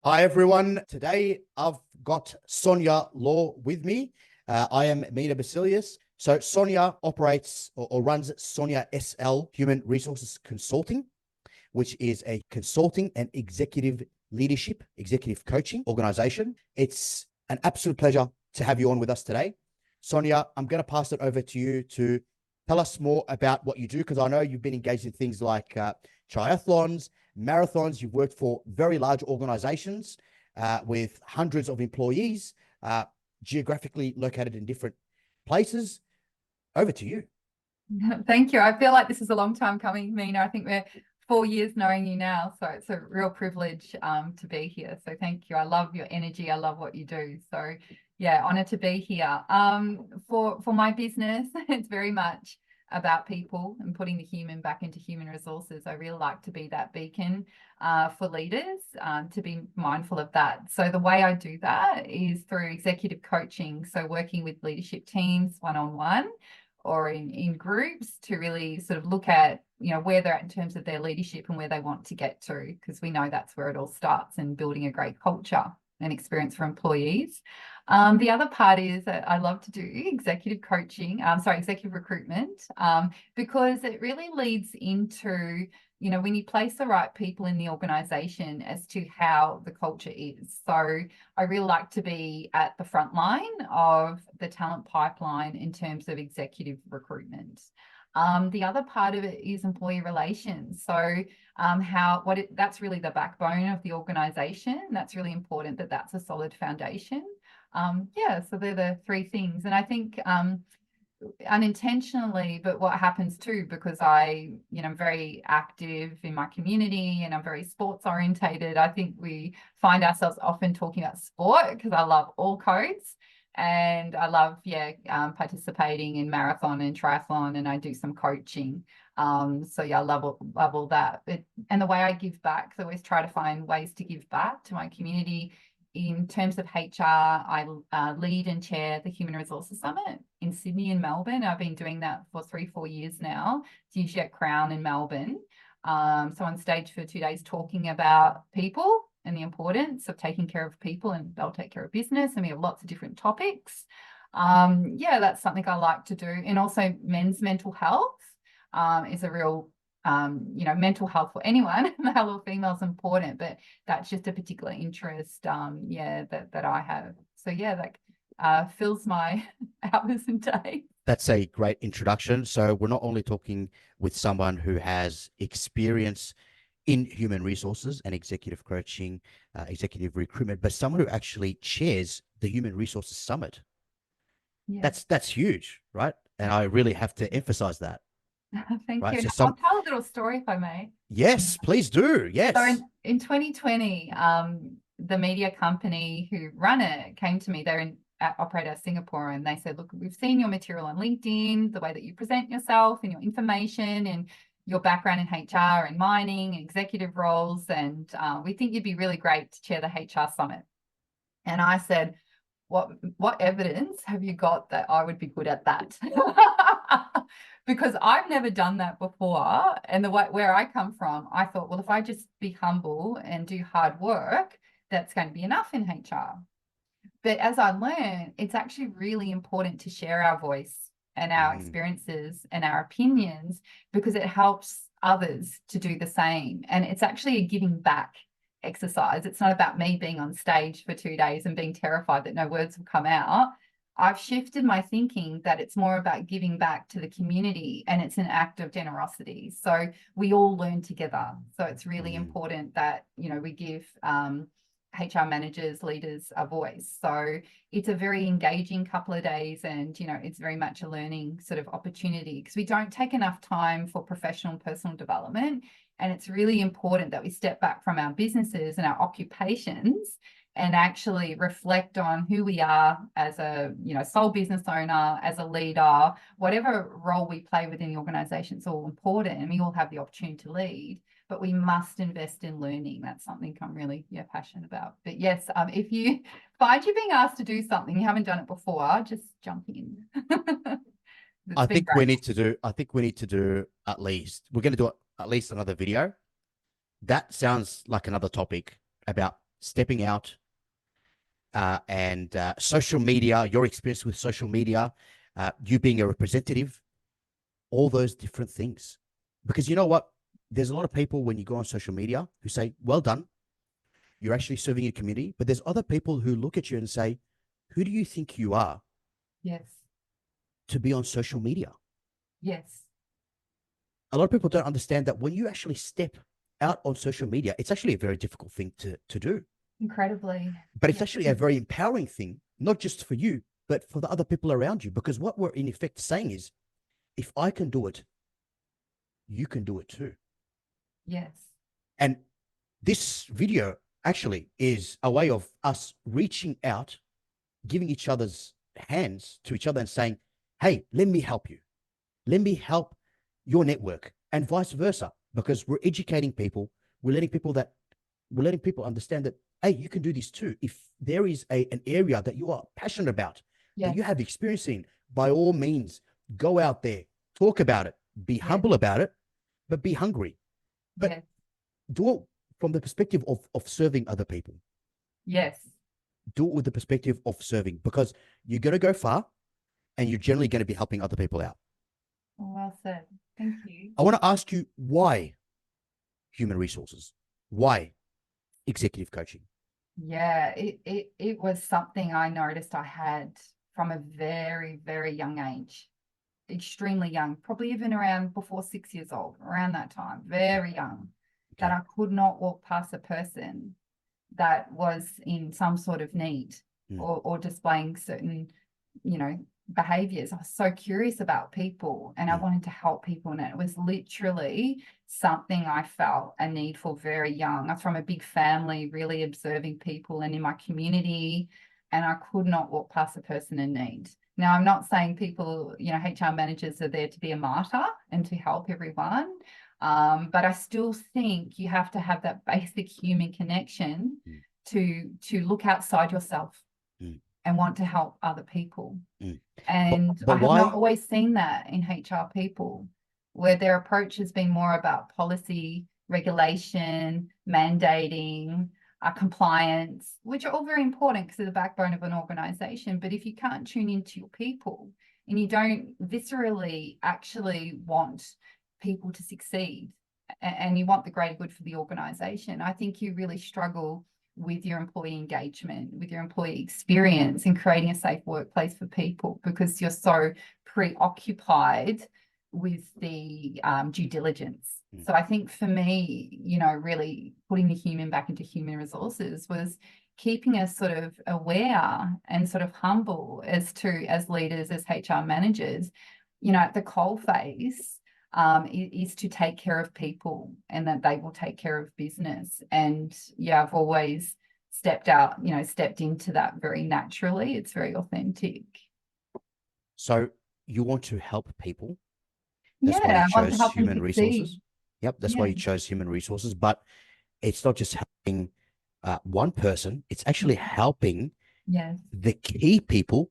Hi, everyone. Today, I've got Sonya Law with me. I am Mina Baselyous. So Sonya operates or runs Sonya SL Human Resources Consulting, which is a consulting and executive leadership, executive coaching organization. It's an absolute pleasure to have you on with us today. Sonya, I'm going to pass it over to you to tell us more about what you do, because I know you've been engaged in things like triathlons, marathons. You've worked for very large organizations with hundreds of employees, geographically located in different places. Over to you. Thank you. I feel like this is a long time coming, Mina. I think we're 4 years knowing you now, so it's a real privilege to be here. So thank you. I love your energy. I love what you do. So yeah, honored to be here. For my business, it's very much about people and putting the human back into human resources. I really like to be that beacon for leaders, to be mindful of that. So the way I do that is through executive coaching. So working with leadership teams one-on-one or in groups to really sort of look at, where they're at in terms of their leadership and where they want to get to, because we know that's where it all starts, in building a great culture and experience for employees. The other part is that I love to do executive coaching, executive recruitment, because it really leads into, when you place the right people in the organization as to how the culture is. So I really like to be at the front line of the talent pipeline in terms of executive recruitment. The other part of it is employee relations. So that's really the backbone of the organization. That's really important, that's a solid foundation. So they're the three things. And I think unintentionally, but what happens too, because I'm very active in my community and I'm very sports orientated, I think we find ourselves often talking about sport, because I love all codes. And I love, participating in marathon and triathlon, and I do some coaching. I love all that. And the way I give back, so I always try to find ways to give back to my community. In terms of HR, I lead and chair the Human Resources Summit in Sydney and Melbourne. I've been doing that for 3-4 years now. It's usually at Crown in Melbourne. So on stage for 2 days talking about people and the importance of taking care of people, and they'll take care of business. And we have lots of different topics. That's something I like to do. And also men's mental health is a real mental health for anyone, male or female, is important, but that's just a particular interest, that I have. So that fills my hours and days. That's a great introduction. So we're not only talking with someone who has experience in human resources and executive coaching, executive recruitment, but someone who actually chairs the Human Resources Summit. Yeah. That's huge, right? And I really have to emphasize that. Thank Right. you. So I'll tell a little story if I may. Yes, please do. Yes. So in 2020, the media company who run it came to me. They're operate out of Singapore, and they said, look, we've seen your material on LinkedIn, the way that you present yourself and your information and your background in HR and mining and executive roles, and we think you'd be really great to chair the HR summit. And I said, what evidence have you got that I would be good at that? Because I've never done that before. And where I come from, I thought, well, if I just be humble and do hard work, that's going to be enough in HR. But as I learned, it's actually really important to share our voice and our experiences and our opinions, because it helps others to do the same. And it's actually a giving back exercise. It's not about me being on stage for 2 days and being terrified that no words will come out. I've shifted my thinking that it's more about giving back to the community, and it's an act of generosity. So we all learn together. So it's really important that, we give HR managers, leaders a voice. So it's a very engaging couple of days, and, it's very much a learning sort of opportunity, because we don't take enough time for professional and personal development. And it's really important that we step back from our businesses and our occupations and actually reflect on who we are as a, sole business owner, as a leader, whatever role we play within the organization. It's all important, and we all have the opportunity to lead, but we must invest in learning. That's something I'm really passionate about. But yes, if you find you're being asked to do something, you haven't done it before, just jump in. I think we need to do at least, we're going to do at least another video. That sounds like another topic about stepping out, and social media, your experience with social media, you being a representative, all those different things. Because you know what? There's a lot of people when you go on social media who say, well done, you're actually serving your community. But there's other people who look at you and say, who do you think you are Yes. to be on social media? Yes. A lot of people don't understand that when you actually step out on social media, it's actually a very difficult thing to do. Incredibly. But it's Yeah. actually a very empowering thing, not just for you, but for the other people around you. Because what we're in effect saying is, if I can do it, you can do it too. Yes. And this video actually is a way of us reaching out, giving each other's hands to each other and saying, hey, let me help you. Let me help your network, and vice versa, because we're educating people. We're letting people understand that, hey, you can do this too. If there is an area that you are passionate about, that Yes. you have experience in, by all means, go out there, talk about it, be humble about it, but be hungry. But Yes. do it from the perspective of serving other people. Yes. Do it with the perspective of serving, because you're going to go far and you're generally going to be helping other people out. Well said. Thank you. I want to ask you, why human resources? Why executive coaching? Yeah, it was something I noticed I had from a very, very young age, extremely young, probably even around before 6 years old, around that time, very young, that I could not walk past a person that was in some sort of need or displaying certain, behaviors. I was so curious about people and I wanted to help people. And it was literally something I felt a need for very young. I'm from a big family, really observing people and in my community, and I could not walk past a person in need. Now, I'm not saying people, HR managers are there to be a martyr and to help everyone. But I still think you have to have that basic human connection to look outside yourself and want to help other people. And but I have why? not always seen that in HR people, where their approach has been more about policy, regulation, mandating, compliance, which are all very important because they're the backbone of an organization. But if you can't tune into your people and you don't viscerally actually want people to succeed and you want the greater good for the organization, I think you really struggle with your employee engagement, with your employee experience, and creating a safe workplace for people because you're so preoccupied with the due diligence. So I think for me, really putting the human back into human resources was keeping us sort of aware and sort of humble as leaders, as HR managers, at the coal face, is to take care of people and that they will take care of business. And yeah, I've always stepped into that very naturally. It's very authentic. So you want to help people. That's why you Yeah, I want to chose help them human succeed. resources. Yep, that's why you chose human resources. But it's not just helping one person, it's actually helping Yes. the key people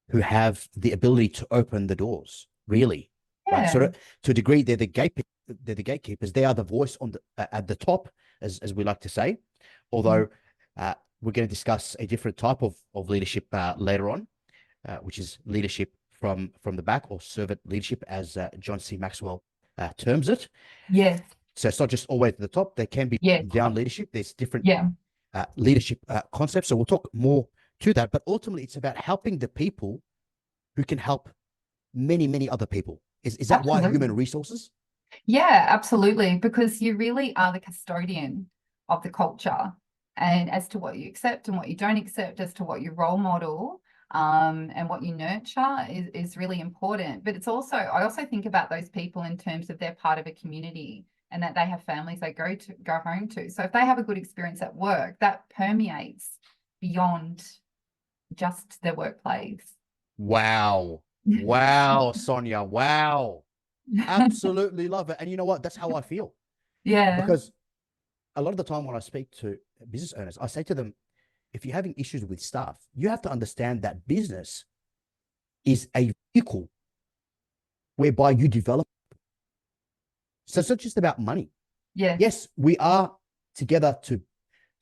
who have the ability to open the doors, really. Right. Yeah. So to a degree, they're the gatekeepers. They are the voice on the at the top, as we like to say. Although we're going to discuss a different type of leadership later on, which is leadership from the back, or servant leadership, as John C. Maxwell terms it. Yes. So it's not just always at the top. There can be Yes. down leadership. There's different Yeah. leadership concepts. So we'll talk more to that. But ultimately, it's about helping the people who can help many, many other people. Is that why human resources? Yeah, absolutely. Because you really are the custodian of the culture, and as to what you accept and what you don't accept, as to what you role model, and what you nurture is really important. But I also think about those people in terms of they're part of a community and that they have families they go home to. So if they have a good experience at work, that permeates beyond just their workplace. Wow. Wow, Sonya. Wow. Absolutely love it. And you know what? That's how I feel. Yeah. Because a lot of the time when I speak to business owners, I say to them, if you're having issues with staff, you have to understand that business is a vehicle whereby you develop. So it's not just about money. Yes. Yes, we are together to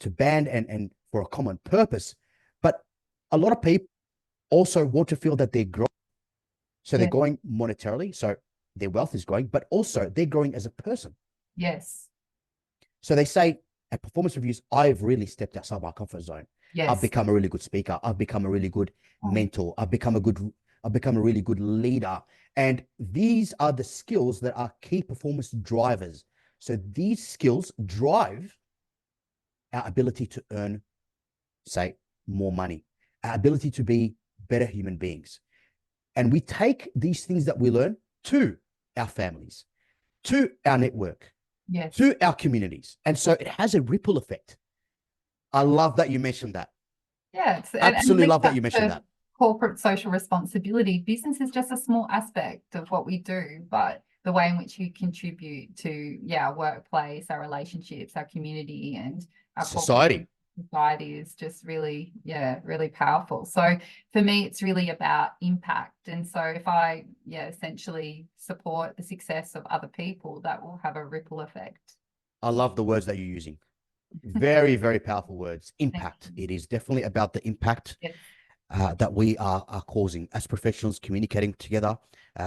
band and for a common purpose. But a lot of people also want to feel that they're growing. So they're Yeah. growing monetarily, so their wealth is growing, but also they're growing as a person. Yes. So they say at performance reviews, I've really stepped outside my comfort zone. I've Yes. become a really good speaker. I've become a really good Oh, mentor. I've become a really good leader. And these are the skills that are key performance drivers. So these skills drive our ability to earn, say, more money, our ability to be better human beings. And we take these things that we learn to our families, to our network, yes. to our communities. And so it has a ripple effect. I love that you mentioned that. Yeah, and Absolutely link love that that you mentioned to that. corporate social responsibility. Business is just a small aspect of what we do, but the way in which you contribute to, yeah, our workplace, our relationships, our community, and our corporate Society. society is just really, yeah, really powerful. So for me, it's really about impact. And so if I, yeah, essentially support the success of other people, that will have a ripple effect. I love the words that you're using. Very, very powerful words. Thank Impact. you. It is definitely about the impact Yes. that we are causing as professionals, communicating together,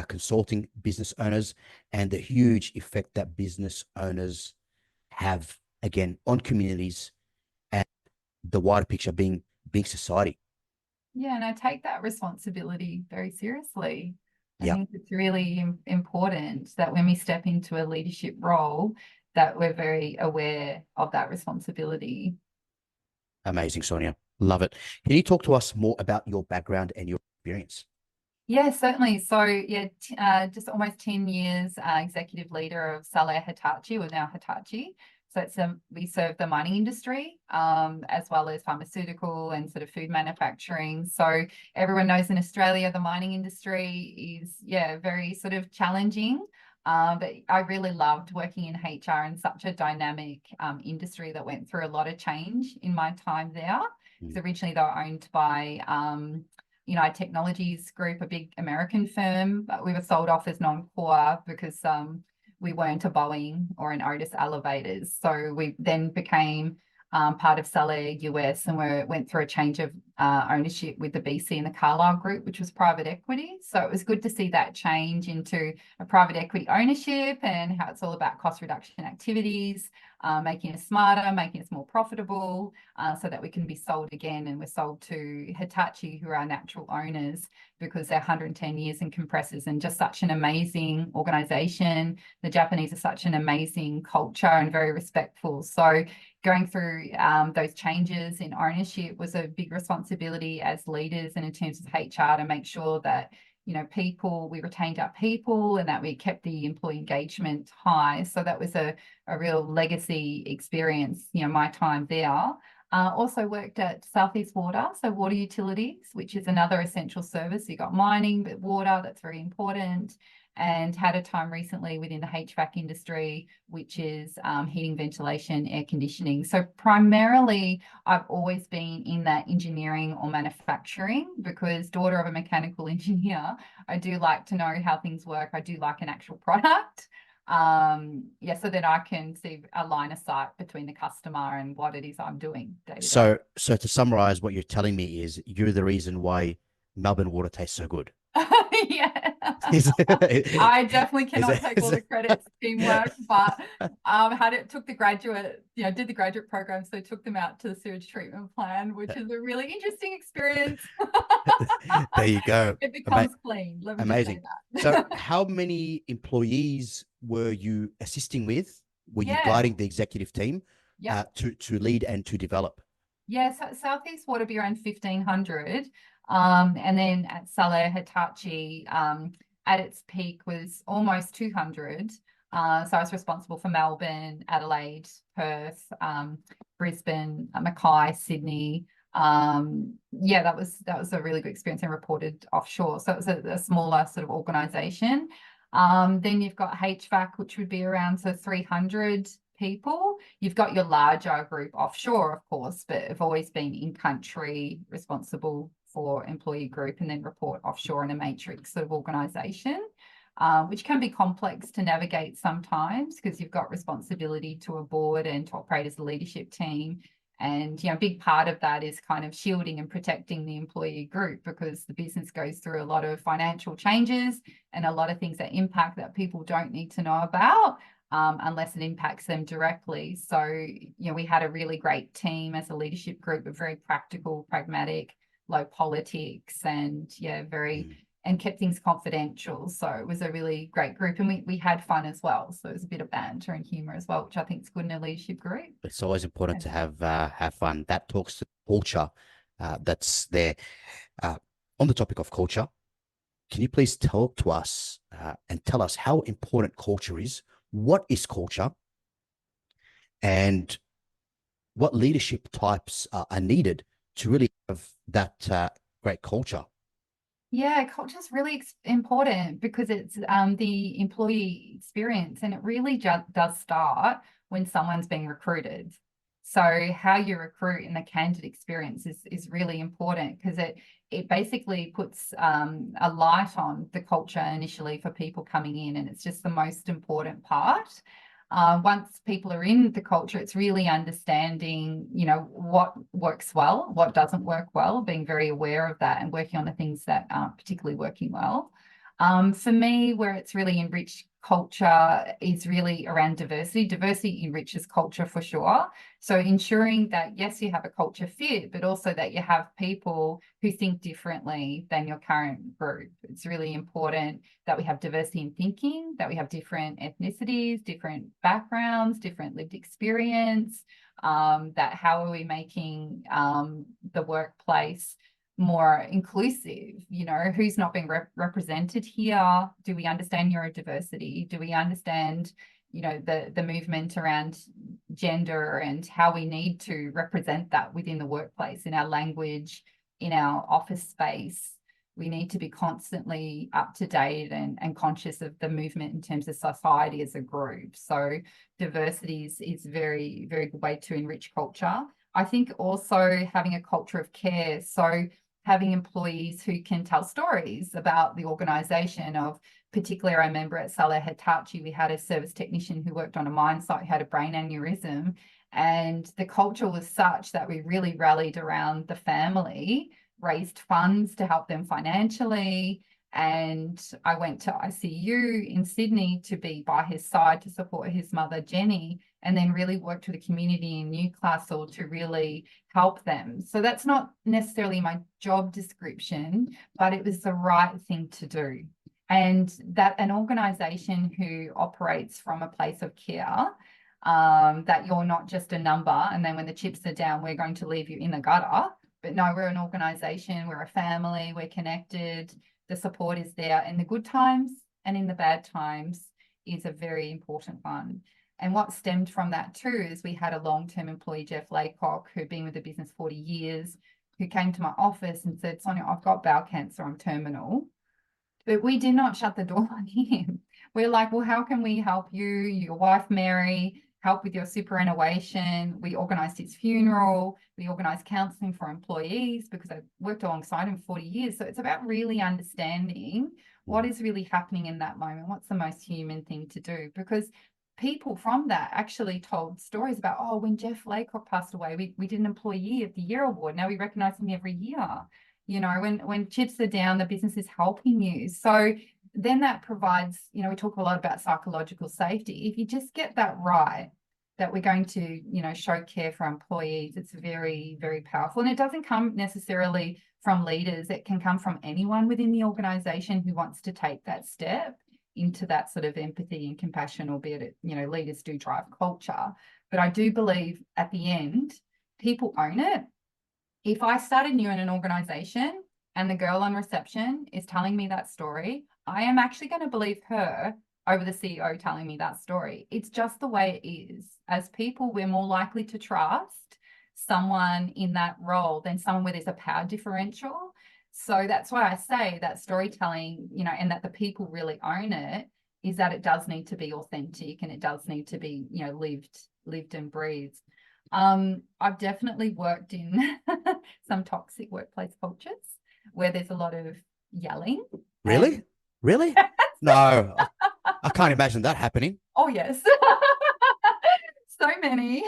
consulting business owners, and the huge effect that business owners have, again, on communities and the wider picture being society. Yeah, and I take that responsibility very seriously. I Yeah, think it's really important that when we step into a leadership role, that we're very aware of that responsibility. amazing, Sonia. Love it. Can you talk to us more about your background and your experience? Yeah, certainly. So, yeah, just almost 10 years executive leader of Saleh Hitachi, or now Hitachi. So we serve the mining industry as well as pharmaceutical and sort of food manufacturing. So everyone knows in Australia, the mining industry is, yeah, very sort of challenging. But I really loved working in HR in such a dynamic industry that went through a lot of change in my time there. Mm. Because originally they were owned by United Technologies Group, a big American firm, but we were sold off as non-core because we weren't a Boeing or an Otis Elevators. So we then became part of Saleh US, and we went through a change of ownership with the BC and the Carlyle Group, which was private equity. So it was good to see that change into a private equity ownership and how it's all about cost reduction activities, making us smarter, making us more profitable, so that we can be sold again. And we're sold to Hitachi, who are our natural owners, because they're 110 years in compressors and just such an amazing organization. The Japanese are such an amazing culture and very respectful. So going through those changes in ownership was a big responsibility as leaders and in terms of HR to make sure that we retained our people and that we kept the employee engagement high. So that was a real legacy experience, my time there. Also worked at Southeast Water, so water utilities, which is another essential service. You got mining, but water, that's very important. And had a time recently within the HVAC industry, which is heating, ventilation, air conditioning. So primarily, I've always been in that engineering or manufacturing, because daughter of a mechanical engineer, I do like to know how things work. I do like an actual product. Yeah, so that I can see a line of sight between the customer and what it is I'm doing day to day. So to summarize, what you're telling me is you're the reason why Melbourne water tastes so good. Yeah. Is, I definitely cannot take all is the credit. It's teamwork, but took the graduate, did the graduate program, so took them out to the sewage treatment plan, which is a really interesting experience. there you go. It becomes clean. Let me just say Amazing. So, that. how many employees were you assisting with? Were you Yeah. guiding the executive team Yeah. to lead and to develop? Yeah, so Southeast Water be around 1,500. And then at Saleh Hitachi, at its peak was almost 200. So I was responsible for Melbourne, Adelaide, Perth, Brisbane, Mackay, Sydney. Yeah, that was a really good experience, and reported offshore. So it was a smaller sort of organization. Then you've got HVAC, which would be around 300 people. You've got your larger group offshore, of course, but have always been in country, responsible for employee group, and then report offshore in a matrix sort of organization, which can be complex to navigate sometimes because you've got responsibility to a board and to operate as a leadership team. And, a big part of that is kind of shielding and protecting the employee group, because the business goes through a lot of financial changes and a lot of things that impact that people don't need to know about unless it impacts them directly. So, we had a really great team as a leadership group, but very practical, pragmatic, low politics, and and kept things confidential. So it was a really great group, and we had fun as well. So it was a bit of banter and humor as well, which I think is good in a leadership group. It's always important to have fun. That talks to culture that's there. On the topic of culture, can you please talk to us and tell us how important culture is? What is culture? And what leadership types are needed to really have that great culture? Yeah, culture is really important because it's the employee experience, and it really does start when someone's being recruited. So how you recruit and the candidate experience is really important, because it basically puts a light on the culture initially for people coming in, and it's just the most important part. Once people are in the culture, it's really understanding, what works well, what doesn't work well, being very aware of that and working on the things that aren't particularly working well. For me, where it's really enriched culture is really around diversity. Diversity enriches culture for sure. So ensuring that, yes, you have a culture fit, but also that you have people who think differently than your current group. It's really important that we have diversity in thinking, that we have different ethnicities, different backgrounds, different lived experience, that how are we making the workplace more inclusive, who's not being represented here? Do we understand neurodiversity? Do we understand, the movement around gender and how we need to represent that within the workplace, in our language, in our office space? We need to be constantly up to date and conscious of the movement in terms of society as a group. So diversity is very, very good way to enrich culture. I think also having a culture of care. So having employees who can tell stories about the organisation. Of particularly, I remember at Salah Hitachi, we had a service technician who worked on a mine site who had a brain aneurysm, and the culture was such that we really rallied around the family, raised funds to help them financially. And I went to ICU in Sydney to be by his side to support his mother, Jenny, and then really worked with the community in Newcastle to really help them. So that's not necessarily my job description, but it was the right thing to do. And that an organisation who operates from a place of care, that you're not just a number, and then when the chips are down, we're going to leave you in the gutter. But no, we're an organisation, we're a family, we're connected. The support is there in the good times and in the bad times is a very important one. And what stemmed from that too is we had a long-term employee, Jeff Laycock, who'd been with the business 40 years, who came to my office and said, Sonya, I've got bowel cancer, I'm terminal. But we did not shut the door on him. We're like, well, how can we help you, your wife, Mary, help with your superannuation? We organised his funeral. We organised counselling for employees because I worked alongside him for 40 years. So it's about really understanding what is really happening in that moment. What's the most human thing to do? Because people from that actually told stories about, oh, when Jeff Laycock passed away, we did an Employee of the Year award. Now we recognise him every year. When chips are down, the business is helping you. So then that provides, we talk a lot about psychological safety. If you just get that right, that we're going to, show care for employees, it's very, very powerful. And it doesn't come necessarily from leaders. It can come from anyone within the organisation who wants to take that step into that sort of empathy and compassion, albeit it, leaders do drive culture. But I do believe at the end, people own it. If I started new in an organisation and the girl on reception is telling me that story, I am actually going to believe her over the CEO telling me that story. It's just the way it is. As people, we're more likely to trust someone in that role than someone where there's a power differential. So that's why I say that storytelling, and that the people really own it, is that it does need to be authentic and it does need to be, lived and breathed. I've definitely worked in some toxic workplace cultures where there's a lot of yelling. Really? Really? No, I can't imagine that happening. Oh, yes. So many.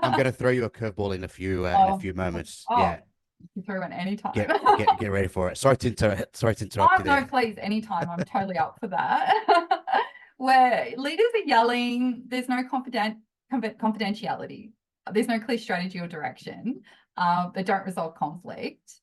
I'm going to throw you a curveball in a Oh, few moments. oh, Yeah. you can throw one anytime. Get ready for it. Sorry to interrupt Oh, you no, there. please, anytime. I'm totally up for that. Where leaders are yelling, there's no confidentiality. There's no clear strategy or direction. They don't resolve conflict.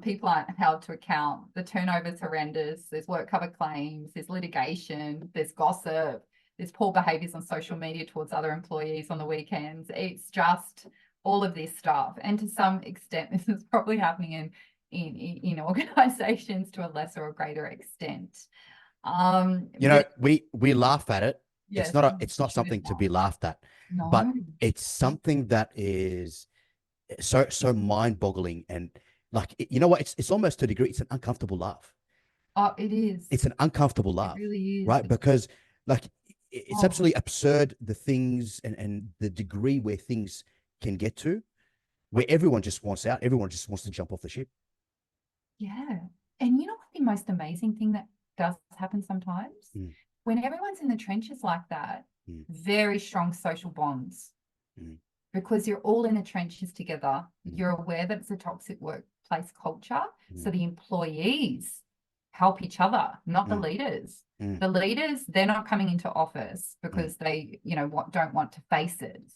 People aren't held to account. The turnover's horrendous. There's work cover claims. There's litigation. There's gossip. There's poor behaviors on social media towards other employees on the weekends. It's just all of this stuff. And to some extent, this is probably happening in organizations to a lesser or greater extent. We laugh at it. Yes, It's not something to be laughed at, but no. it's something that is so mind-boggling. And like, you know what? It's almost to a degree, it's an uncomfortable laugh. Oh, it is. It's an uncomfortable It laugh, really is. right? Because like it's Oh, absolutely absurd the things and the degree where things can get to, where everyone just wants out, everyone just wants to jump off the ship. yeah. And you know what the most amazing thing that does happen sometimes? Mm. When everyone's in the trenches like that, very strong social bonds. Because you're all in the trenches together. You're aware that it's a toxic workplace culture. So the employees help each other, not the leaders. The leaders, they're not coming into office because they, don't want to face it.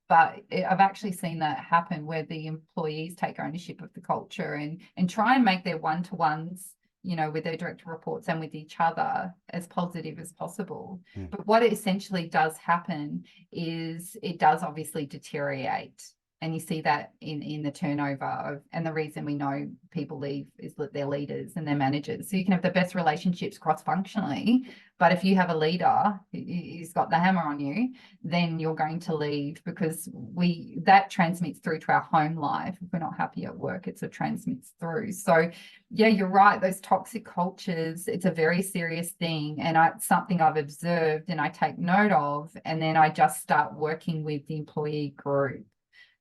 But I've actually seen that happen where the employees take ownership of the culture and try and make their one-to-ones, with their direct reports and with each other as positive as possible. But what essentially does happen is it does obviously deteriorate. And you see that in the turnover and the reason we know people leave is that they're leaders and they're managers. So you can have the best relationships cross-functionally, but if you have a leader who's got the hammer on you, then you're going to leave because that transmits through to our home life. If we're not happy at work, it transmits through. So yeah, you're right. Those toxic cultures, it's a very serious thing. And it's something I've observed and I take note of. And then I just start working with the employee group.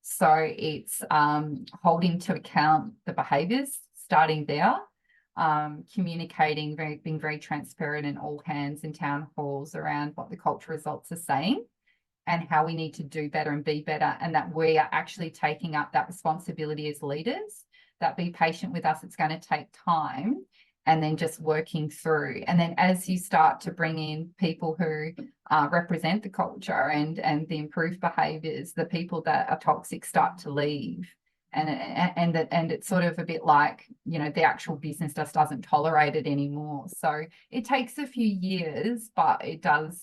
So it's holding to account the behaviors, starting there, communicating, being very transparent in all hands in town halls around what the culture results are saying and how we need to do better and be better, and that we are actually taking up that responsibility as leaders, that be patient with us, it's going to take time, and then just working through. And then as you start to bring in people who represent the culture and the improved behaviors, the people that are toxic start to leave. And it's sort of a bit like, the actual business just doesn't tolerate it anymore. So it takes a few years, but it does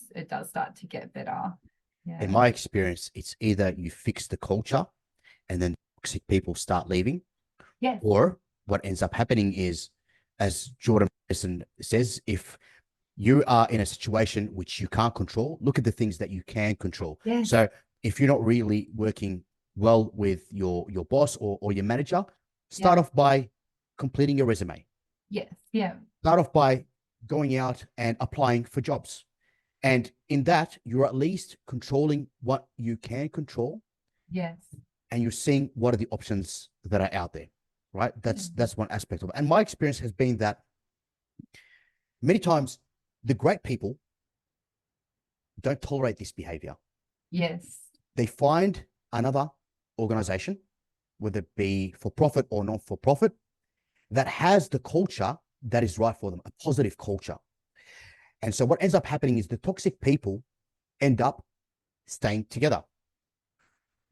start to get better. Yeah. In my experience, it's either you fix the culture and then toxic people start leaving, Yes. or what ends up happening is, as Jordan Peterson says, if you are in a situation which you can't control, look at the things that you can control. Yes. So if you're not really working well with your boss or your manager, start off by completing your resume. Yes. Yeah. Start off by going out and applying for jobs. And in that, you're at least controlling what you can control. Yes. And you're seeing what are the options that are out there, right? That's one aspect of it. And my experience has been that many times the great people don't tolerate this behavior. Yes. They find another organization, whether it be for profit or not for profit, that has the culture that is right for them, a positive culture. And so what ends up happening is the toxic people end up staying together.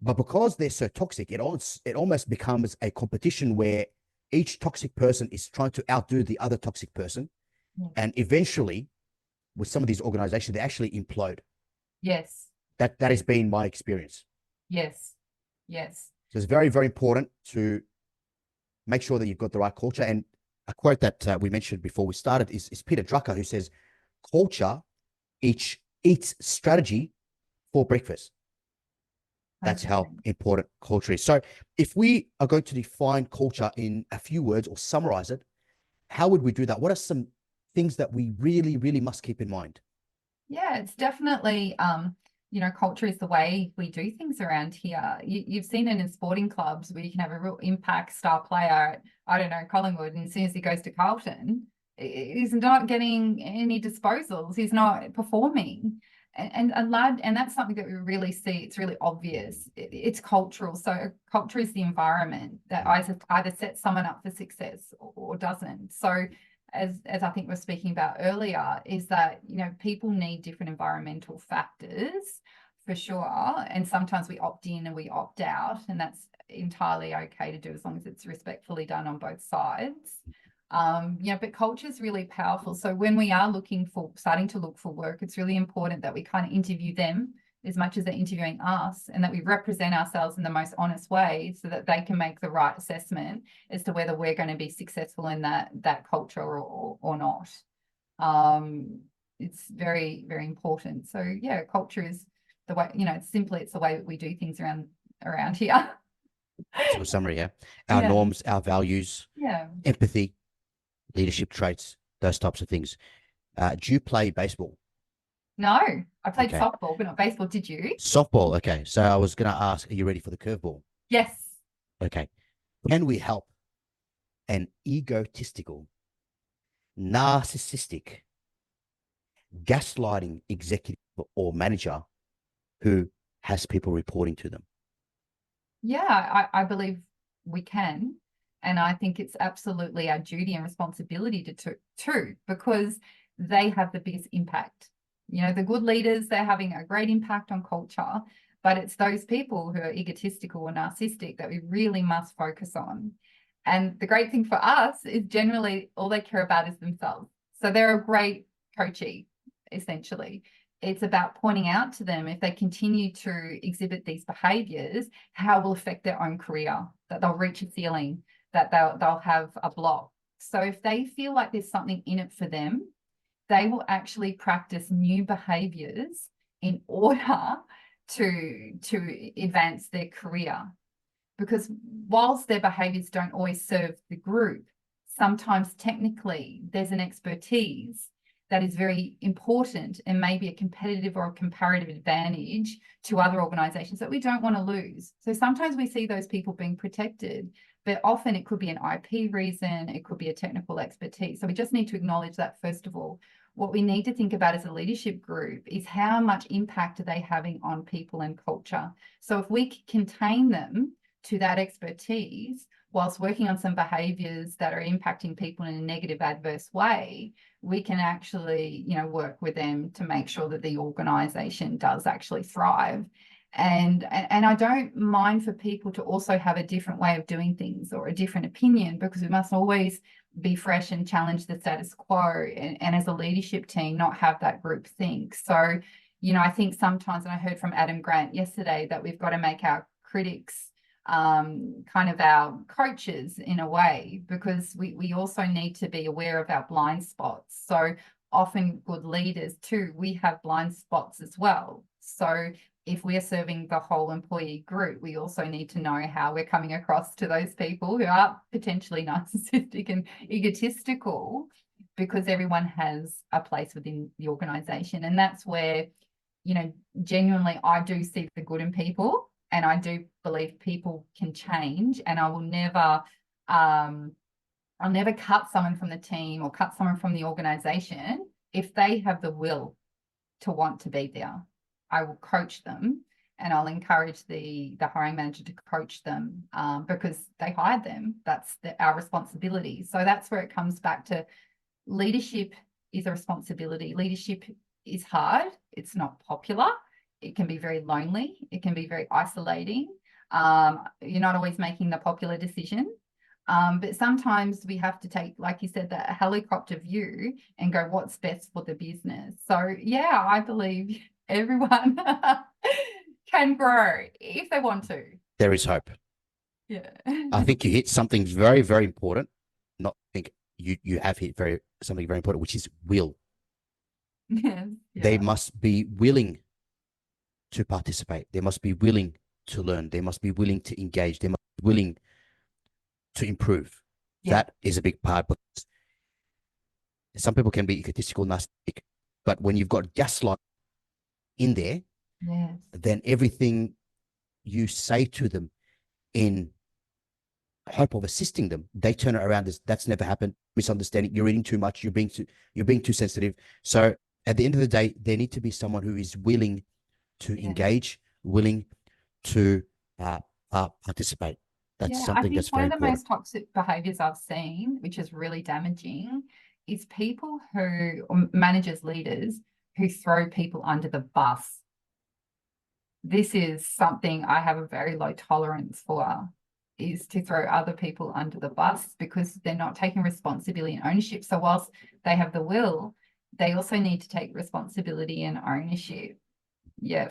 But because they're so toxic, it almost becomes a competition where each toxic person is trying to outdo the other toxic person. And eventually, with some of these organizations, they actually implode. Yes. That has been my experience. Yes. Yes. So it's very, very important to make sure that you've got the right culture. And a quote that we mentioned before we started is Peter Drucker, who says, culture eats strategy for breakfast. That's how important culture is. So if we are going to define culture in a few words or summarize it, how would we do that? What are some things that we really, really must keep in mind? Yeah, it's definitely, culture is the way we do things around here. You've seen it in sporting clubs where you can have a real impact star player at, I don't know, Collingwood, and as soon as he goes to Carlton, he's not getting any disposals. He's not performing. And that's something that we really see. It's really obvious. It's cultural. So culture is the environment that either sets someone up for success or doesn't. So as I think we're speaking about earlier, is that, you know, people need different environmental factors for sure. And sometimes we opt in and we opt out, and that's entirely okay to do as long as it's respectfully done on both sides. You know, but culture is really powerful. So when we are starting to look for work, it's really important that we kind of interview them as much as they're interviewing us, and that we represent ourselves in the most honest way so that they can make the right assessment as to whether we're going to be successful in that culture or not. It's very, very important. So yeah, culture is the way, you know, it's the way that we do things around here. That's a good summary, yeah. Our norms, our values, empathy, leadership traits, those types of things. Do you play baseball? No, I played softball, but not baseball. Did you? Softball, okay. So I was going to ask, are you ready for the curveball? Yes. Okay. Can we help an egotistical, narcissistic, gaslighting executive or manager who has people reporting to them? Yeah, I believe we can. And I think it's absolutely our duty and responsibility to because they have the biggest impact. You know, the good leaders, they're having a great impact on culture, but it's those people who are egotistical or narcissistic that we really must focus on. And the great thing for us is generally all they care about is themselves. So they're a great coachee, essentially. It's about pointing out to them, if they continue to exhibit these behaviors, how it will affect their own career, that they'll reach a ceiling, that they'll have a block. So if they feel like there's something in it for them, they will actually practice new behaviors in order to advance their career. Because whilst their behaviors don't always serve the group, sometimes technically there's an expertise that is very important and maybe a competitive or a comparative advantage to other organizations that we don't want to lose. So sometimes we see those people being protected, but often it could be an IP reason, it could be a technical expertise. So we just need to acknowledge that first of all. What we need to think about as a leadership group is how much impact are they having on people and culture. So if we contain them to that expertise whilst working on some behaviors that are impacting people in a negative, adverse way, we can actually, you know, work with them to make sure that the organization does actually thrive. And I don't mind for people to also have a different way of doing things or a different opinion, because we must always be fresh and challenge the status quo, and as a leadership team, not have that group think. So, you know, I think sometimes, and I heard from Adam Grant yesterday, that we've got to make our critics kind of our coaches in a way, because we also need to be aware of our blind spots. So often good leaders too, we have blind spots as well. So if we're serving the whole employee group, we also need to know how we're coming across to those people who are potentially narcissistic and egotistical, because everyone has a place within the organization. And that's where, you know, genuinely, I do see the good in people, and I do believe people can change, and I will never, I'll never cut someone from the team or cut someone from the organization if they have the will to want to be there. I will coach them, and I'll encourage the hiring manager to coach them because they hired them. That's our responsibility. So that's where it comes back to leadership is a responsibility. Leadership is hard. It's not popular. It can be very lonely. It can be very isolating. You're not always making the popular decision. But sometimes we have to take, like you said, that helicopter view and go, what's best for the business? So yeah, I believe everyone can grow if they want to. There is hope. Yeah. I think you hit something very, very important. Not think you have hit something very important, which is will. Yes. They Yeah. must be willing to participate. They must be willing to learn. They must be willing to engage. They must be willing to improve. Yeah. That is a big part, because some people can be egotistical, narcissistic, but when you've got gaslight in there, Yes. then everything you say to them in hope of assisting them, they turn it around as that's never happened, misunderstanding, you're eating too much, you're being too sensitive. So at the end of the day, there need to be someone who is willing to engage, willing to participate. That's I something think that's one very of the important. most toxic behaviors I've seen, which is really damaging, is people who, or managers, leaders, who throw people under the bus. This is something I have a very low tolerance for, is to throw other people under the bus because they're not taking responsibility and ownership. So whilst they have the will, they also need to take responsibility and ownership,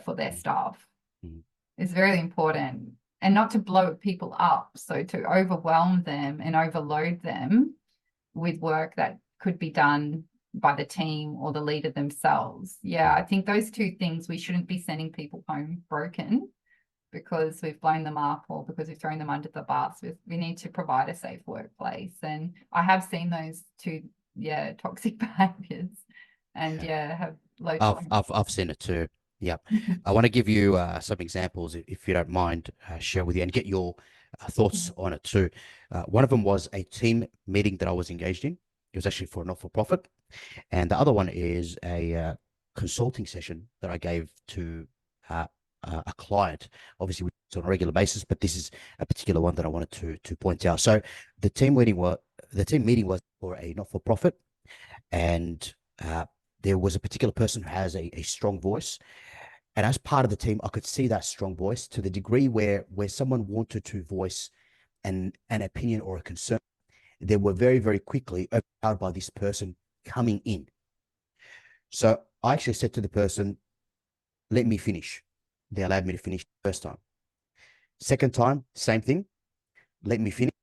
for their staff. Mhm. It's very important. And not to blow people up. So to overwhelm them and overload them with work that could be done by the team or the leader themselves. Yeah, I think those two things, we shouldn't be sending people home broken because we've blown them up or because we've thrown them under the bus. We need to provide a safe workplace. And I have seen those two, toxic behaviors and have low tolerance. I've seen it too. Yeah. I want to give you some examples, if you don't mind, share with you and get your thoughts on it too. One of them was a team meeting that I was engaged in. It was actually for a not-for-profit. And the other one is a consulting session that I gave to a client, obviously on a regular basis, but this is a particular one that I wanted to point out. So the team meeting was for a not-for-profit, and there was a particular person who has a strong voice. And as part of the team, I could see that strong voice to the degree where someone wanted to voice an opinion or a concern, they were very, very quickly overpowered by this person coming in. So I actually said to the person, let me finish. They allowed me to finish the first time. Second time, same thing. Let me finish.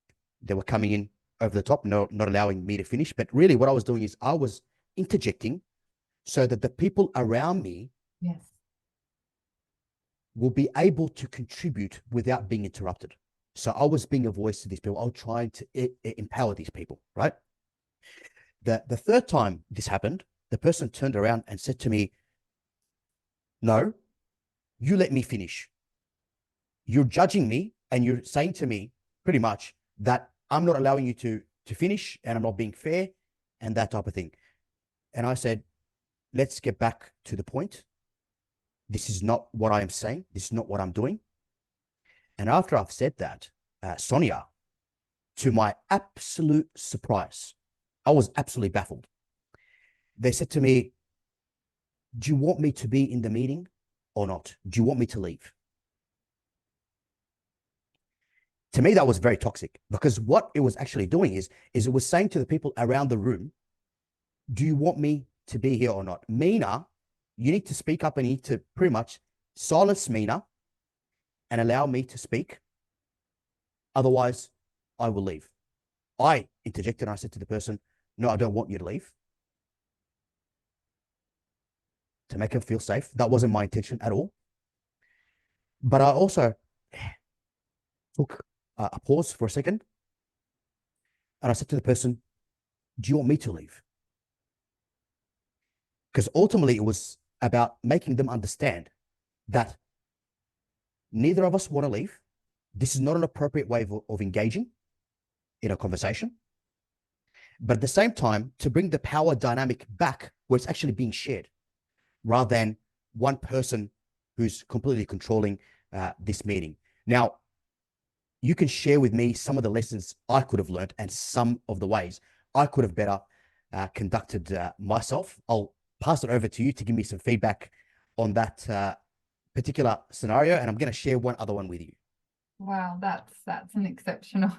They were coming in over the top, not allowing me to finish. But really what I was doing is I was interjecting so that the people around me will be able to contribute without being interrupted. So I was being a voice to these people. I was trying to empower these people, right? The third time this happened, the person turned around and said to me, no, you let me finish. You're judging me and you're saying to me pretty much that I'm not allowing you to finish and I'm not being fair and that type of thing. And I said, let's get back to the point. This is not what I am saying. This is not what I'm doing. And after I've said that, Sonya, to my absolute surprise, I was absolutely baffled. They said to me, do you want me to be in the meeting or not? Do you want me to leave? To me, that was very toxic because what it was actually doing is it was saying to the people around the room, do you want me to be here or not? Mina, you need to speak up and you need to pretty much silence Mina and allow me to speak. Otherwise, I will leave. I interjected and I said to the person, no, I don't want you to leave. To make him feel safe. That wasn't my intention at all. But I also took a pause for a second. And I said to the person, do you want me to leave? Because ultimately it was about making them understand that neither of us want to leave. This is not an appropriate way of engaging in a conversation. But at the same time, to bring the power dynamic back where it's actually being shared rather than one person who's completely controlling this meeting. Now, you can share with me some of the lessons I could have learned and some of the ways I could have better conducted myself. I'll pass it over to you to give me some feedback on that particular scenario, and I'm going to share one other one with you. Wow, that's an exceptional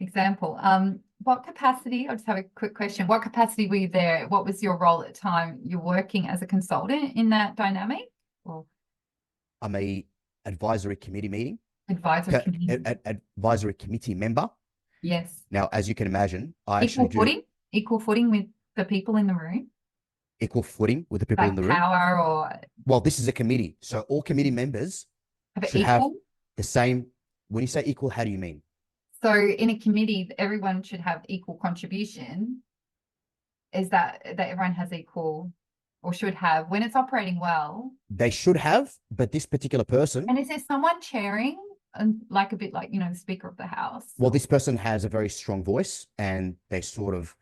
example. What capacity, I'll just have a quick question. What capacity were you there? What was your role at the time? You're working as a consultant in that dynamic? Or I'm a advisory committee meeting. advisory committee? Advisory committee member. Yes. Now, as you can imagine, I Equal actually do footing? Equal footing with the people in the room? equal footing with the people in Like the room. power or Well, this is a committee, so all committee members have it should have equal? the same. When you say equal, how do you mean? So in a committee, everyone should have equal contribution. Is that everyone has equal or should have when it's operating well? They should have, but this particular person, And is there someone chairing and like a bit like, the Speaker of the House? well, this person has a very strong voice and they sort of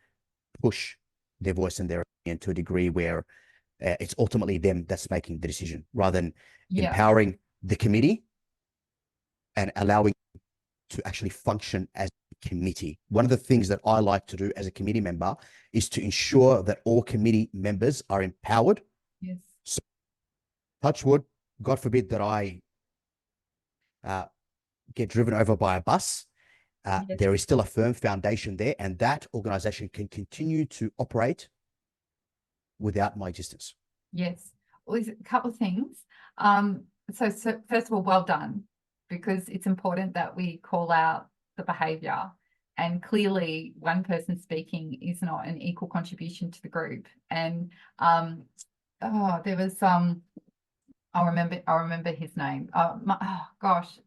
push their voice and their opinion to a degree where it's ultimately them that's making the decision, rather than Yeah. empowering the committee and allowing to actually function as a committee. One of the things that I like to do as a committee member is to ensure that all committee members are empowered. Yes. So, touch wood, God forbid that I get driven over by a bus. Yes. There is still a firm foundation there, and that organization can continue to operate without my existence. Yes. Well, there's a couple of things. So first of all, well done, because it's important that we call out the behavior. And clearly, one person speaking is not an equal contribution to the group. And there was I remember his name. Gosh,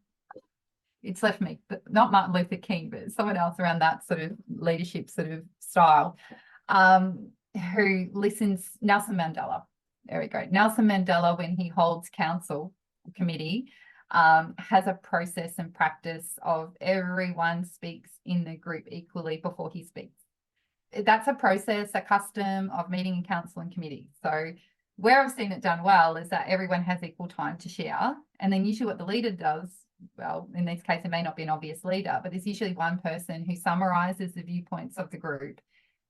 it's left me, but not Martin Luther King, but someone else around that sort of leadership sort of style, who listens. Nelson Mandela. There we go. Nelson Mandela, when he holds council committee, has a process and practice of everyone speaks in the group equally before he speaks. That's a process, a custom of meeting in council and committee. So where I've seen it done well is that everyone has equal time to share. And then usually what the leader does, well, in this case, it may not be an obvious leader, but there's usually one person who summarizes the viewpoints of the group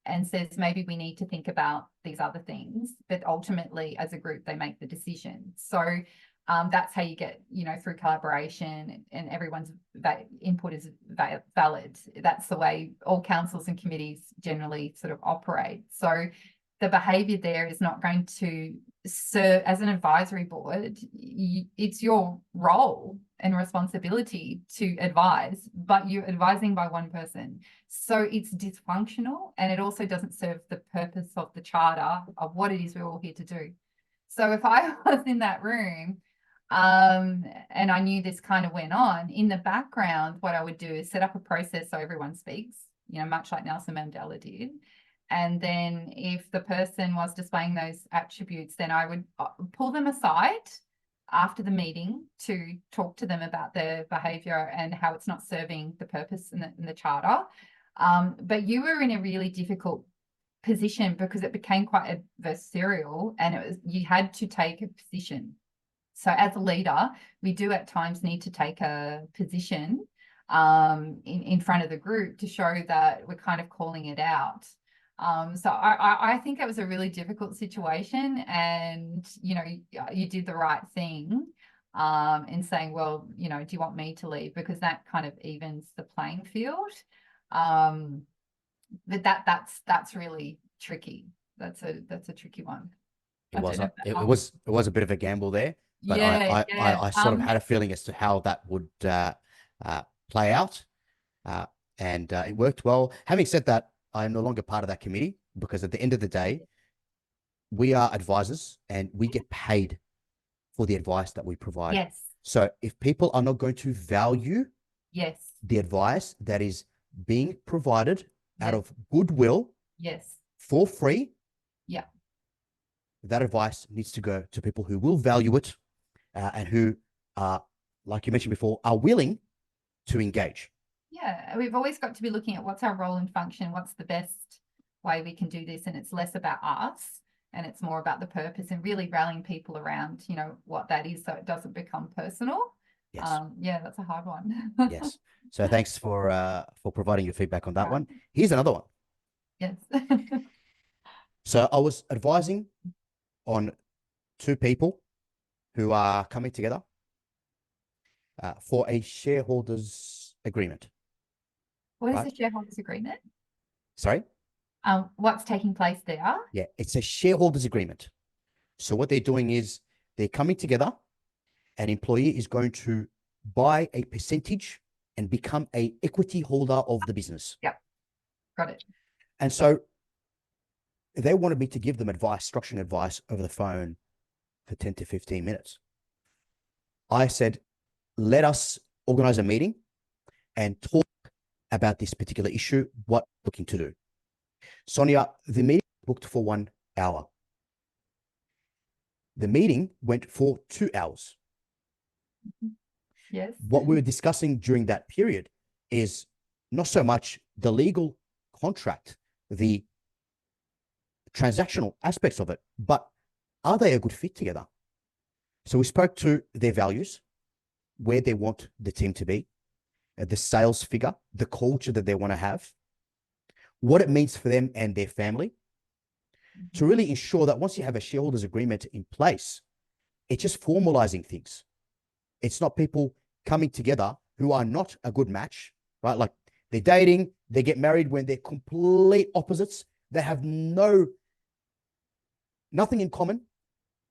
and says, maybe we need to think about these other things, but ultimately as a group, they make the decision. So that's how you get, through collaboration, and everyone's input is valid. That's the way all councils and committees generally sort of operate. So the behavior there is not going to serve as an advisory board. It's your role and responsibility to advise, but you're advising by one person. So it's dysfunctional, and it also doesn't serve the purpose of the charter of what it is we're all here to do. So if I was in that room, and I knew this kind of went on, in the background, what I would do is set up a process so everyone speaks, much like Nelson Mandela did. And then if the person was displaying those attributes, then I would pull them aside after the meeting to talk to them about their behavior and how it's not serving the purpose in the charter. But you were in a really difficult position because it became quite adversarial, and you had to take a position. So as a leader, we do at times need to take a position in front of the group to show that we're kind of calling it out. So I think it was a really difficult situation, and you did the right thing in saying, well, do you want me to leave, because that kind of evens the playing field. But that's really tricky. That's a tricky one. It was a bit of a gamble there, but Yeah, I sort of had a feeling as to how that would play out, and it worked well. Having said that, I am no longer part of that committee, because at the end of the day, we are advisors and we get paid for the advice that we provide. Yes. So if people are not going to value the advice that is being provided out of goodwill, for free, that advice needs to go to people who will value it, and who are, like you mentioned before, are willing to engage. Yeah, we've always got to be looking at what's our role and function, what's the best way we can do this, and it's less about us and it's more about the purpose, and really rallying people around, what that is, so it doesn't become personal. Yes. Yeah, that's a hard one. Yes. So thanks for providing your feedback on that one. Here's another one. Yes. So I was advising on two people who are coming together for a shareholders agreement. What is a shareholders agreement? Sorry? What's taking place there? Yeah, it's a shareholders agreement. So what they're doing is they're coming together. An employee is going to buy a percentage and become an equity holder of the business. Yep. Got it. And so they wanted me to give them advice, structuring advice over the phone for 10 to 15 minutes. I said, let us organize a meeting and talk about this particular issue, what we're looking to do. Sonia, the meeting booked for 1 hour. The meeting went for 2 hours. Yes. What we were discussing during that period is not so much the legal contract, the transactional aspects of it, but are they a good fit together? So we spoke to their values, where they want the team to be, the sales figure, the culture that they want to have, what it means for them and their family, to really ensure that once you have a shareholders agreement in place, it's just formalizing things. It's not people coming together who are not a good match, right? Like they're dating, they get married when they're complete opposites. They have nothing in common,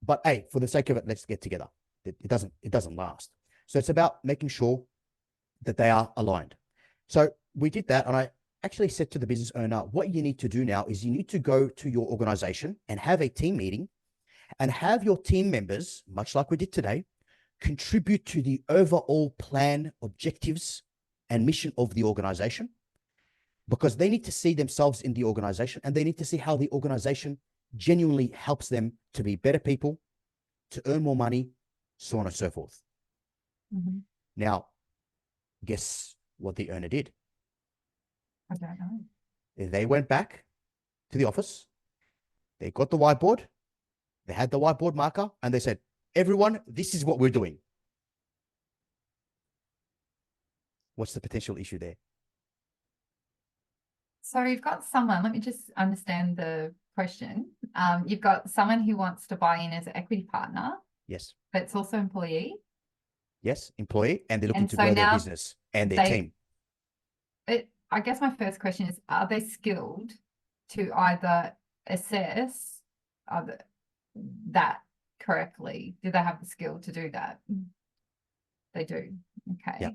but hey, for the sake of it, let's get together. It doesn't last. So it's about making sure that they are aligned. So we did that, and I actually said to the business owner, what you need to do now is you need to go to your organization and have a team meeting and have your team members, much like we did today, contribute to the overall plan, objectives, and mission of the organization, because they need to see themselves in the organization and they need to see how the organization genuinely helps them to be better people, to earn more money, so on and so forth. Mm-hmm. Now, guess what the owner did? I don't know. They went back to the office, they got the whiteboard, they had the whiteboard marker, and they said, everyone, this is what we're doing. What's the potential issue there? So you've got someone, let me just understand the question. You've got someone who wants to buy in as an equity partner. Yes. But it's also employee. Yes, employee, and they're looking And to so grow their now business and their team. I guess my first question is, are they skilled to either assess that correctly? Do they have the skill to do that? They do. Okay. Yeah.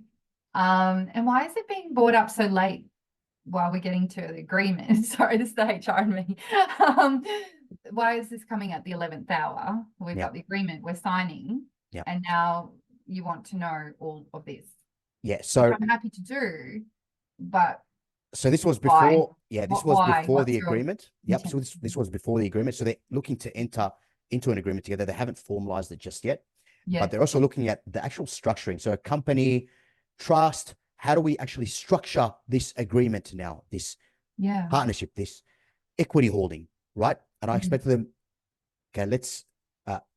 And why is it being brought up so late while we're getting to the agreement? Sorry, this is the HR in me. Why is this coming at the 11th hour? We've got the agreement, we're signing, and now you want to know all of this. Yeah, so which I'm happy to do, but so this was why? before, this was before What's the your agreement. Yep. So intention? this was before the agreement. So they're looking to enter into an agreement together. They haven't formalized it just yet, but they're also looking at the actual structuring. So a company, trust, how do we actually structure this agreement now, this partnership, this equity holding, right? And I expect them, okay, let's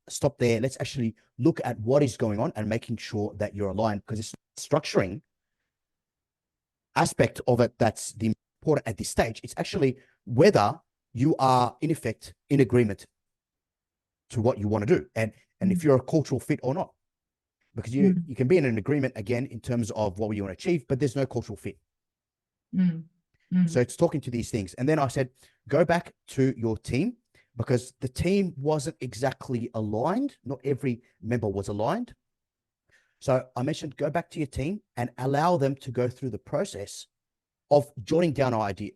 stop there. Let's actually look at what is going on and making sure that you're aligned, because it's structuring aspect of it that's the important at this stage. It's actually whether you are in effect in agreement to what you want to do, and if you're a cultural fit or not, because you can be in an agreement again in terms of what you want to achieve, but there's no cultural fit. So it's talking to these things. And then I said, go back to your team, because the team wasn't exactly aligned. Not every member was aligned. So I mentioned, go back to your team and allow them to go through the process of jotting down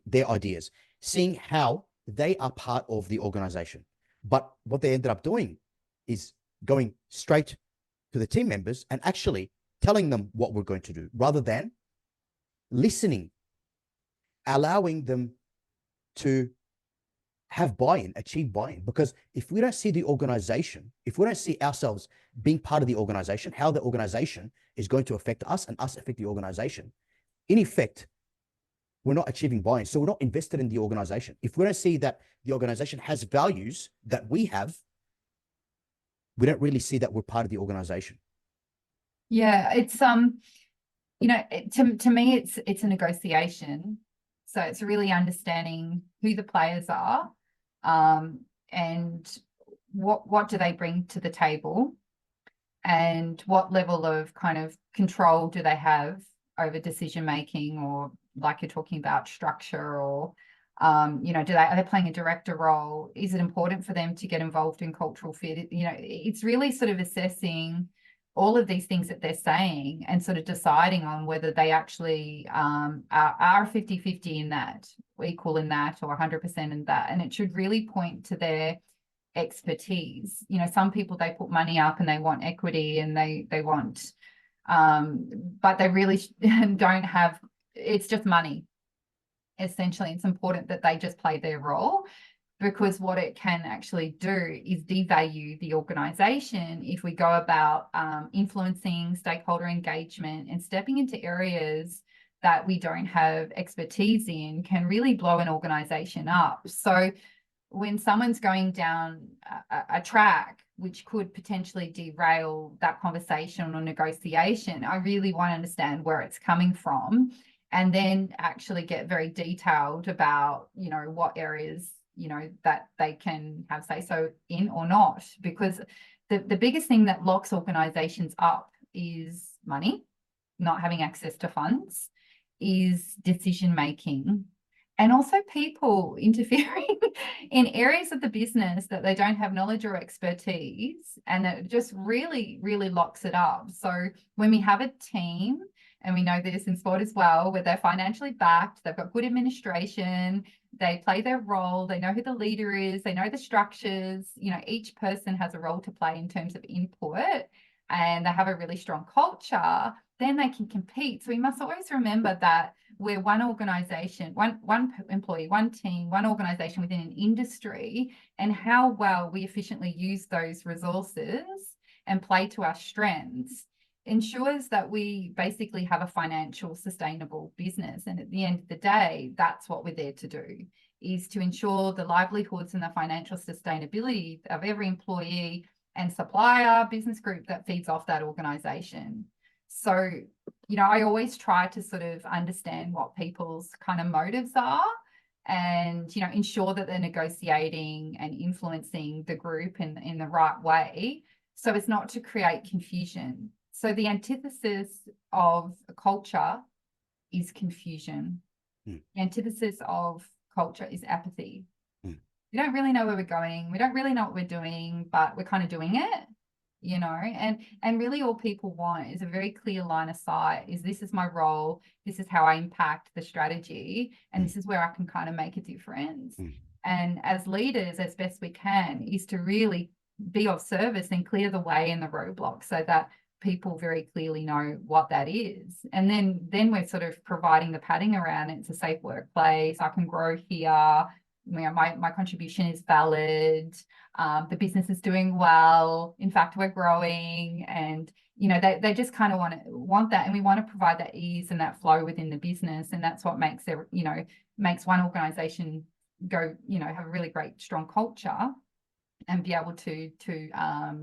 their ideas, seeing how they are part of the organization. But what they ended up doing is going straight to the team members and actually telling them what we're going to do, rather than listening, allowing them to have buy-in, achieve buy-in. Because if we don't see the organization, if we don't see ourselves being part of the organization, how the organization is going to affect us and us affect the organization, in effect, we're not achieving buy-in. So we're not invested in the organization. If we don't see that the organization has values that we have, we don't really see that we're part of the organization. Yeah, it's to me, it's a negotiation. So it's really understanding who the players are, and what do they bring to the table, and what level of kind of control do they have over decision making, or like you're talking about structure, or are they playing a director role? Is it important for them to get involved in cultural fit? It's really sort of assessing all of these things that they're saying and sort of deciding on whether they actually are 50-50 in that, equal in that, or 100% in that. And it should really point to their expertise. Some people, they put money up and they want equity and they want, but they really don't have, it's just money. Essentially, it's important that they just play their role, because what it can actually do is devalue the organization if we go about influencing stakeholder engagement and stepping into areas that we don't have expertise in, can really blow an organization up. So when someone's going down a track which could potentially derail that conversation or negotiation, I really want to understand where it's coming from, and then actually get very detailed about, you know, what areas, you know, that they can have say so in or not. Because the biggest thing that locks organizations up is money, not having access to funds, is decision making, and also people interfering in areas of the business that they don't have knowledge or expertise, and that just really, really locks it up. So when we have a team, and we know this in sport as well, where they're financially backed, they've got good administration, they play their role, they know who the leader is, they know the structures, you know, each person has a role to play in terms of input, and they have a really strong culture, then they can compete. So we must always remember that we're one organization, one employee, one team, one organization within an industry, and how well we efficiently use those resources and play to our strengths ensures that we basically have a financial sustainable business. And at the end of the day, that's what we're there to do, is to ensure the livelihoods and the financial sustainability of every employee and supplier business group that feeds off that organization. So, you know, I always try to sort of understand what people's kind of motives are, and, you know, ensure that they're negotiating and influencing the group in the right way. So it's not to create confusion. So the antithesis of a culture is confusion. The antithesis of culture is apathy. We don't really know where we're going. We don't really know what we're doing, but we're kind of doing it, you know, and really all people want is a very clear line of sight, is this is my role, this is how I impact the strategy, and this is where I can kind of make a difference. And as leaders, as best we can, is to really be of service and clear the way and the roadblocks so that people very clearly know what that is. And then we're sort of providing the padding around it. It's a safe workplace, I can grow here, you know, my contribution is valid, the business is doing well, in fact we're growing, and you know, they just kind of want that, and we want to provide that ease and that flow within the business. And that's what makes their, you know, makes one organization go, you know, have a really great strong culture and be able to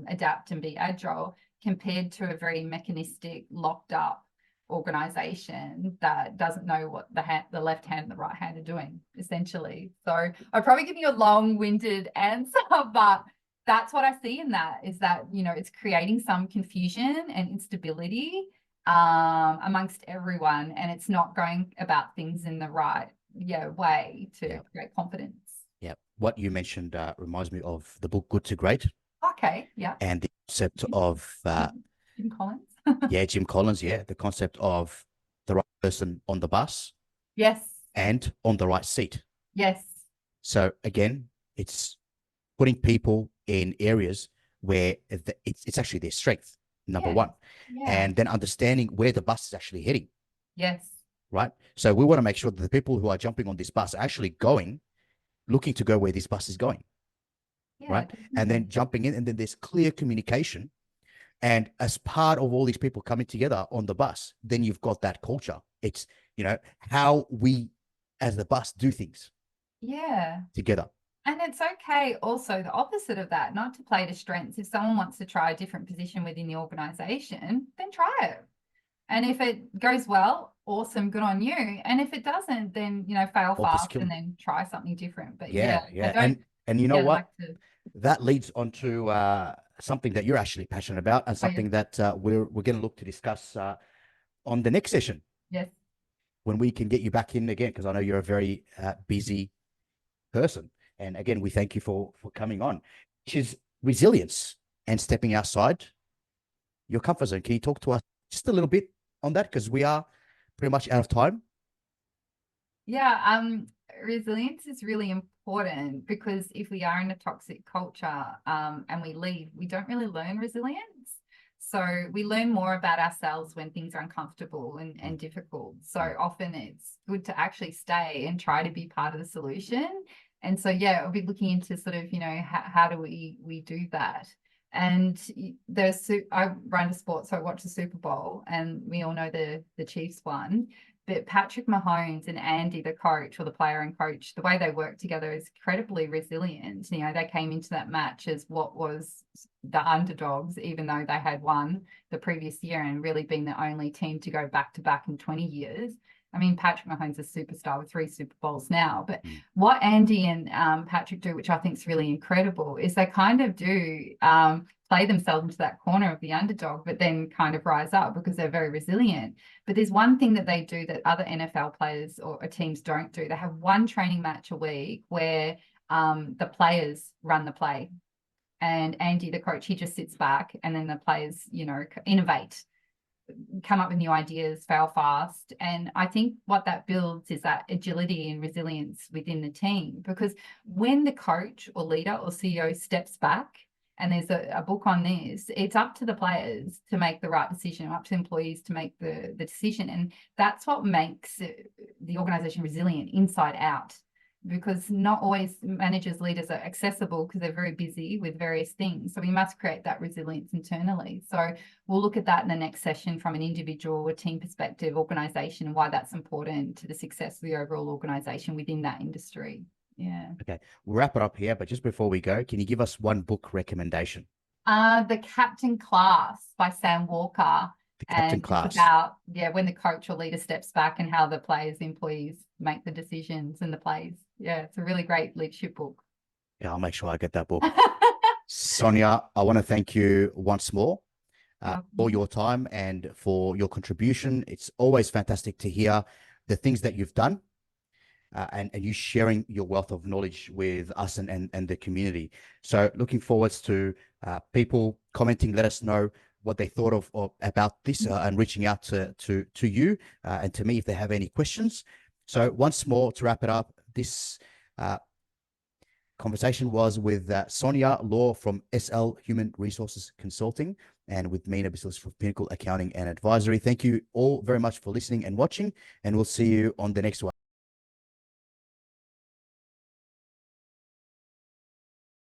adapt and be agile, compared to a very mechanistic, locked up organization that doesn't know what the left hand and the right hand are doing, essentially. So I've probably given you a long-winded answer, but that's what I see in that, is that, you know, it's creating some confusion and instability amongst everyone, and it's not going about things in the right way to create confidence. Yeah. What you mentioned reminds me of the book Good to Great. Okay. Yeah. And the concept of Jim Collins. Jim Collins, the concept of the right person on the bus. Yes. And on the right seat. Yes. So again, it's putting people in areas where it's actually their strength, number one. And then understanding where the bus is actually heading. Yes. Right. So we want to make sure that the people who are jumping on this bus are actually looking to go where this bus is going. Right. And then jumping in, and then there's clear communication. And as part of all these people coming together on the bus, then you've got that culture. It's, you know, how we as the bus do things together. And it's okay also the opposite of that, not to play to strengths. If someone wants to try a different position within the organization, then try it. And if it goes well, awesome, good on you. And if it doesn't, then, you know, fail fast and then try something different. But and you know what? That leads on to something that you're actually passionate about, and something that we're going to look to discuss on the next session. Yes. When we can get you back in again, because I know you're a very busy person. And again, we thank you for coming on, which is resilience and stepping outside your comfort zone. Can you talk to us just a little bit on that? Because we are pretty much out of time. Yeah, resilience is really important, because if we are in a toxic culture and we leave, we don't really learn resilience. So we learn more about ourselves when things are uncomfortable and difficult. So often it's good to actually stay and try to be part of the solution. And so, I'll be looking into sort of, you know, how do we do that? And I run a sport, so I watch the Super Bowl, and we all know the Chiefs won. But Patrick Mahomes and Andy, the coach or the player and coach, the way they work together is incredibly resilient. You know, they came into that match as what was the underdogs, even though they had won the previous year and really been the only team to go back to back in 20 years. I mean, Patrick Mahomes is a superstar with 3 Super Bowls now. But what Andy and Patrick do, which I think is really incredible, is they kind of do play themselves into that corner of the underdog, but then kind of rise up because they're very resilient. But there's one thing that they do that other NFL players or teams don't do. They have one training match a week where the players run the play. And Andy, the coach, he just sits back, and then the players, you know, innovate, come up with new ideas, fail fast. And I think what that builds is that agility and resilience within the team. Because when the coach or leader or CEO steps back, and there's a book on this, it's up to the players to make the right decision, up to employees to make the decision. And that's what makes the organization resilient inside out, because not always managers, leaders are accessible because they're very busy with various things. So we must create that resilience internally. So we'll look at that in the next session from an individual or team perspective, organization, and why that's important to the success of the overall organization within that industry. Yeah. Okay, we'll wrap it up here, but just before we go, can you give us one book recommendation? The Captain Class by Sam Walker. The Captain And Class. it's about, when the coach or leader steps back and how the players, employees make the decisions and the plays. Yeah, it's a really great leadership book. Yeah, I'll make sure I get that book. Sonya, I want to thank you once more for your time and for your contribution. It's always fantastic to hear the things that you've done. And you sharing your wealth of knowledge with us and the community. So looking forwards to people commenting, let us know what they thought of about this and reaching out to you and to me if they have any questions. So once more, to wrap it up, this conversation was with Sonya Law from SL Human Resources Consulting and with Mina Baselyous from Pinnacle Accounting and Advisory. Thank you all very much for listening and watching, and we'll see you on the next one.